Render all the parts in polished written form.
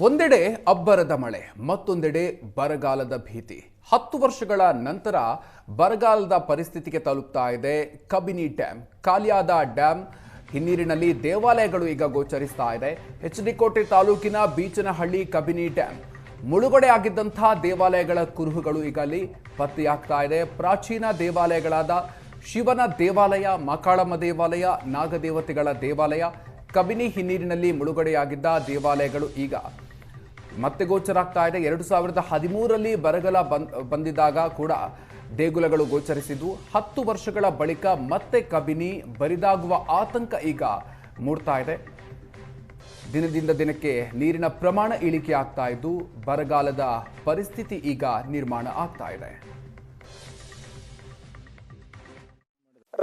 ಒಂದೆಡೆ ಅಬ್ಬರದ ಮಳೆ, ಮತ್ತೊಂದೆಡೆ ಬರಗಾಲದ ಭೀತಿ. 10 ವರ್ಷಗಳ ನಂತರ ಬರಗಾಲದ ಪರಿಸ್ಥಿತಿಗೆ ತಲುಪ್ತಾ ಇದೆ ಕಬಿನಿ ಡ್ಯಾಮ್. ಖಾಲಿಯಾದ ಡ್ಯಾಮ್ ಹಿನ್ನೀರಿನಲ್ಲಿ ದೇವಾಲಯಗಳು ಈಗ ಗೋಚರಿಸ್ತಾ ಇದೆ. ಎಚ್.ಡಿ. ಕೋಟೆ ತಾಲೂಕಿನ ಬೀಚನಹಳ್ಳಿ ಕಬಿನಿ ಡ್ಯಾಮ್ ಮುಳುಗಡೆ ಆಗಿದ್ದಂತಹ ದೇವಾಲಯಗಳ ಕುರುಹುಗಳು ಈಗ ಅಲ್ಲಿ ಪತ್ತೆಯಾಗ್ತಾ ಇದೆ. ಪ್ರಾಚೀನ ದೇವಾಲಯಗಳಾದ ಶಿವನ ದೇವಾಲಯ, ಮಕಾಳಮ್ಮ ದೇವಾಲಯ, ನಾಗದೇವತೆಗಳ ದೇವಾಲಯ, ಕಬಿನಿ ಹಿನ್ನೀರಿನಲ್ಲಿ ಮುಳುಗಡೆಯಾಗಿದ್ದ ದೇವಾಲಯಗಳು ಈಗ ಮತ್ತೆ ಗೋಚರಾಗ್ತಾ ಇದೆ. 2013ರಲ್ಲಿ ಬರಗಾಲ ಬಂದಿದ್ದಾಗ ಕೂಡ ದೇಗುಲಗಳು ಗೋಚರಿಸಿದ್ದು. 10 ವರ್ಷಗಳ ಬಳಿಕ ಮತ್ತೆ ಕಬಿನಿ ಬರಿದಾಗುವ ಆತಂಕ ಈಗ ಮೂಡ್ತಾ ಇದೆ. ದಿನದಿಂದ ದಿನಕ್ಕೆ ನೀರಿನ ಪ್ರಮಾಣ ಇಳಿಕೆ ಆಗ್ತಾ ಇದ್ದು ಬರಗಾಲದ ಪರಿಸ್ಥಿತಿ ಈಗ ನಿರ್ಮಾಣ ಆಗ್ತಾ ಇದೆ.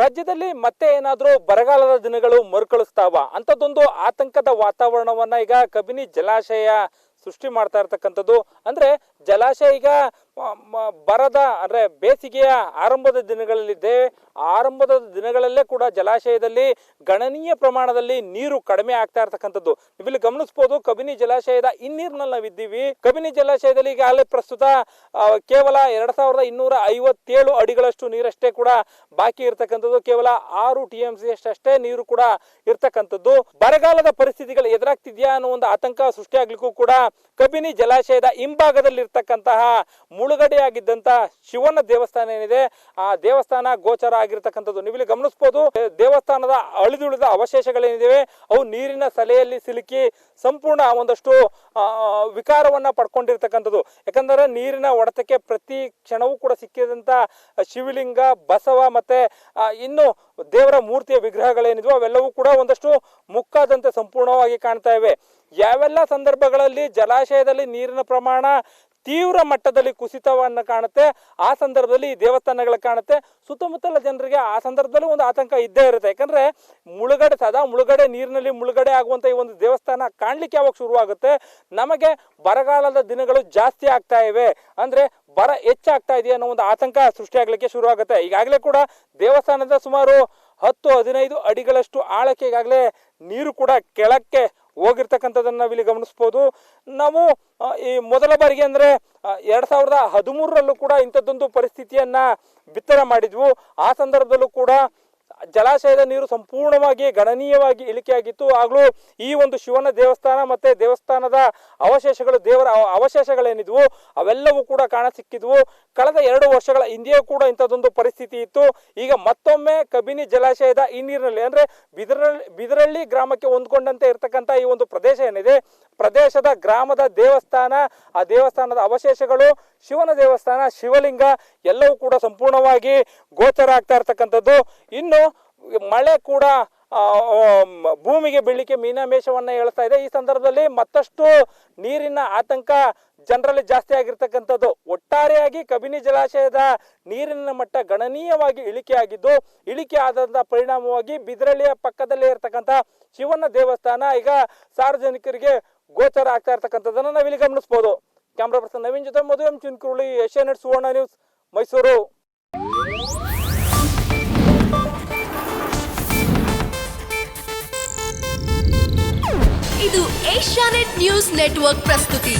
ರಾಜ್ಯದಲ್ಲಿ ಮತ್ತೆ ಏನಾದರೂ ಬರಗಾಲದ ದಿನಗಳು ಮರುಕಳಿಸ್ತಾವ ಅಂತದೊಂದು ಆತಂಕದ ವಾತಾವರಣವನ್ನ ಈಗ ಕಬಿನಿ ಜಲಾಶಯ ಸೃಷ್ಟಿ ಮಾಡ್ತಾ ಇರ್ತಕ್ಕಂಥದ್ದು. ಅಂದ್ರೆ ಜಲಾಶಯ ಈಗ ಬರದ ಅಂದ್ರೆ ಬೇಸಿಗೆಯ ಆರಂಭದ ದಿನಗಳಲ್ಲಿದೆ. ಆರಂಭದ ದಿನಗಳಲ್ಲೇ ಕೂಡ ಜಲಾಶಯದಲ್ಲಿ ಗಣನೀಯ ಪ್ರಮಾಣದಲ್ಲಿ ನೀರು ಕಡಿಮೆ ಆಗ್ತಾ ಇರ್ತಕ್ಕಂಥದ್ದು ನೀವಿಲ್ಲಿ ಗಮನಿಸಬಹುದು. ಕಬಿನಿ ಜಲಾಶಯದ ಹಿನ್ನೀರಿನಲ್ಲಿ ನಾವಿದ್ದೀವಿ. ಕಬಿನಿ ಜಲಾಶಯದಲ್ಲಿ ಈಗಾಗಲೇ ಪ್ರಸ್ತುತ ಕೇವಲ 2257 ಅಡಿಗಳಷ್ಟು ನೀರಷ್ಟೇ ಕೂಡ ಬಾಕಿ ಇರ್ತಕ್ಕಂಥದ್ದು. ಕೇವಲ 6 TMC ಅಷ್ಟೇ ನೀರು ಕೂಡ ಇರ್ತಕ್ಕಂಥದ್ದು. ಬರಗಾಲದ ಪರಿಸ್ಥಿತಿಗಳು ಎದುರಾಗ್ತಿದ್ಯಾ ಅನ್ನೋ ಒಂದು ಆತಂಕ ಸೃಷ್ಟಿಯಾಗ್ಲಿಕ್ಕೂ ಕೂಡ ಕಬಿನಿ ಜಲಾಶಯದ ಹಿಂಭಾಗದಲ್ಲಿ ಇರ್ತಕ್ಕಂತಹ ಮುಳುಗಡೆಯಾಗಿದ್ದಂತ ಶಿವನ ದೇವಸ್ಥಾನ ಏನಿದೆ ಆ ದೇವಸ್ಥಾನ ಗೋಚರ ಆಗಿರ್ತಕ್ಕಂಥದ್ದು ನೀವಿಲ್ಲಿ ಗಮನಿಸಬಹುದು. ದೇವಸ್ಥಾನದ ಅಳಿದುಳಿದ ಅವಶೇಷಗಳೇನಿವೆ ಅವು ನೀರಿನ ಸಲೆಯಲ್ಲಿ ಸಿಲುಕಿ ಸಂಪೂರ್ಣ ಒಂದಷ್ಟು ವಿಕಾರವನ್ನ ಪಡ್ಕೊಂಡಿರ್ತಕ್ಕಂಥದ್ದು. ಯಾಕಂದ್ರೆ ನೀರಿನ ಹೊಡೆತಕ್ಕೆ ಪ್ರತಿ ಕ್ಷಣವೂ ಕೂಡ ಸಿಕ್ಕಿದಂತ ಶಿವಲಿಂಗ, ಬಸವ ಮತ್ತೆ ಇನ್ನು ದೇವರ ಮೂರ್ತಿಯ ವಿಗ್ರಹಗಳೇನಿದ್ವು ಅವೆಲ್ಲವೂ ಕೂಡ ಒಂದಷ್ಟು ಮುಕ್ಕಾದಂತೆ ಸಂಪೂರ್ಣವಾಗಿ ಕಾಣ್ತಾ ಇವೆ. ಯಾವೆಲ್ಲ ಸಂದರ್ಭಗಳಲ್ಲಿ ಜಲಾಶಯದಲ್ಲಿ ನೀರಿನ ಪ್ರಮಾಣ ತೀವ್ರ ಮಟ್ಟದಲ್ಲಿ ಕುಸಿತವನ್ನು ಕಾಣುತ್ತೆ ಆ ಸಂದರ್ಭದಲ್ಲಿ ಈ ದೇವಸ್ಥಾನಗಳು ಕಾಣುತ್ತೆ. ಸುತ್ತಮುತ್ತಲ ಜನರಿಗೆ ಆ ಸಂದರ್ಭದಲ್ಲಿ ಒಂದು ಆತಂಕ ಇದ್ದೇ ಇರುತ್ತೆ. ಯಾಕಂದ್ರೆ ಮುಳುಗಡೆ ನೀರಿನಲ್ಲಿ ಮುಳುಗಡೆ ಆಗುವಂತ ಈ ಒಂದು ದೇವಸ್ಥಾನ ಕಾಣ್ಲಿಕ್ಕೆ ಯಾವಾಗ ಶುರುವಾಗುತ್ತೆ, ನಮಗೆ ಬರಗಾಲದ ದಿನಗಳು ಜಾಸ್ತಿ ಆಗ್ತಾ ಇವೆ, ಅಂದ್ರೆ ಬರ ಹೆಚ್ಚಾಗ್ತಾ ಇದೆಯಾ ಅನ್ನೋ ಒಂದು ಆತಂಕ ಸೃಷ್ಟಿಯಾಗ್ಲಿಕ್ಕೆ ಶುರುವಾಗುತ್ತೆ. ಈಗಾಗಲೇ ಕೂಡ ದೇವಸ್ಥಾನದ ಸುಮಾರು 10-15 ಅಡಿಗಳಷ್ಟು ಆಳಕ್ಕೆ ಈಗಾಗಲೇ ನೀರು ಕೂಡ ಕೆಳಕ್ಕೆ ಹೋಗಿರ್ತಕ್ಕಂಥದ್ದನ್ನು ನಾವಿಲ್ಲಿ ಗಮನಿಸ್ಬೋದು. ನಾವು ಈ ಮೊದಲ ಬಾರಿಗೆ ಅಂದ್ರೆ 2013ರಲ್ಲೂ ಕೂಡ ಇಂಥದ್ದೊಂದು ಪರಿಸ್ಥಿತಿಯನ್ನ ಬಿತ್ತರ ಮಾಡಿದ್ವು. ಆ ಸಂದರ್ಭದಲ್ಲೂ ಕೂಡ ಜಲಾಶಯದ ನೀರು ಸಂಪೂರ್ಣವಾಗಿ ಗಣನೀಯವಾಗಿ ಇಳಿಕೆಯಾಗಿತ್ತು. ಆಗ್ಲೂ ಈ ಒಂದು ಶಿವನ ದೇವಸ್ಥಾನ ಮತ್ತೆ ದೇವಸ್ಥಾನದ ಅವಶೇಷಗಳು, ದೇವರ ಅವಶೇಷಗಳೇನಿದ್ವು ಅವೆಲ್ಲವೂ ಕೂಡ ಕಾಣ ಸಿಕ್ಕಿದ್ವು. ಕಳೆದ 2 ವರ್ಷಗಳ ಹಿಂದೆಯೂ ಕೂಡ ಇಂಥದ್ದೊಂದು ಪರಿಸ್ಥಿತಿ ಇತ್ತು. ಈಗ ಮತ್ತೊಮ್ಮೆ ಕಬಿನಿ ಜಲಾಶಯದ ಈ ನೀರಿನಲ್ಲಿ ಅಂದ್ರೆ ಬಿದರಳ್ಳಿ ಗ್ರಾಮಕ್ಕೆ ಹೊಂದ್ಕೊಂಡಂತೆ ಇರ್ತಕ್ಕಂಥ ಈ ಒಂದು ಪ್ರದೇಶ ಏನಿದೆ, ಪ್ರದೇಶದ ಗ್ರಾಮದ ದೇವಸ್ಥಾನ, ಆ ದೇವಸ್ಥಾನದ ಅವಶೇಷಗಳು, ಶಿವನ ದೇವಸ್ಥಾನ, ಶಿವಲಿಂಗ ಎಲ್ಲವೂ ಕೂಡ ಸಂಪೂರ್ಣವಾಗಿ ಗೋಚರ ಆಗ್ತಾ ಇರ್ತಕ್ಕಂಥದ್ದು. ಇನ್ನು ಮಳೆ ಕೂಡ ಭೂಮಿಗೆ ಬೀಳಲಿಕ್ಕೆ ಮೀನಾಮೇಷವನ್ನ ಹೇಳ್ತಾ ಇದೆ. ಈ ಸಂದರ್ಭದಲ್ಲಿ ಮತ್ತಷ್ಟು ನೀರಿನ ಆತಂಕ ಜನರಲ್ಲಿ ಜಾಸ್ತಿ ಆಗಿರ್ತಕ್ಕಂಥದ್ದು. ಒಟ್ಟಾರೆಯಾಗಿ ಕಬಿನಿ ಜಲಾಶಯದ ನೀರಿನ ಮಟ್ಟ ಗಣನೀಯವಾಗಿ ಇಳಿಕೆ ಆಗಿದ್ದು, ಇಳಿಕೆ ಆದಂತ ಪರಿಣಾಮವಾಗಿ ಬಿದರಳ್ಳಿಯ ಪಕ್ಕದಲ್ಲೇ ಇರ್ತಕ್ಕಂಥ ಶಿವನ ದೇವಸ್ಥಾನ ಈಗ ಸಾರ್ವಜನಿಕರಿಗೆ ಗೋಚರ ಆಗ್ತಾ ಇರ್ತಕ್ಕಂಥದ್ದನ್ನು ನಾವಿಲ್ಲಿ ಗಮನಿಸಬಹುದು. ಕ್ಯಾಮ್ರಾ ಪರ್ಸನ್ ನವೀನ್ ಜೊತೆ ಮಧು ಎಂ ಚಿನ್ಕುರುಳಿ, ಏಷ್ಯಾನೆಟ್ ಸುವರ್ಣ ನ್ಯೂಸ್, ಮೈಸೂರು. ಇದು ಏಷ್ಯಾನೆಟ್ ನ್ಯೂಸ್ ನೆಟ್ವರ್ಕ್ ಪ್ರಸ್ತುತಿ.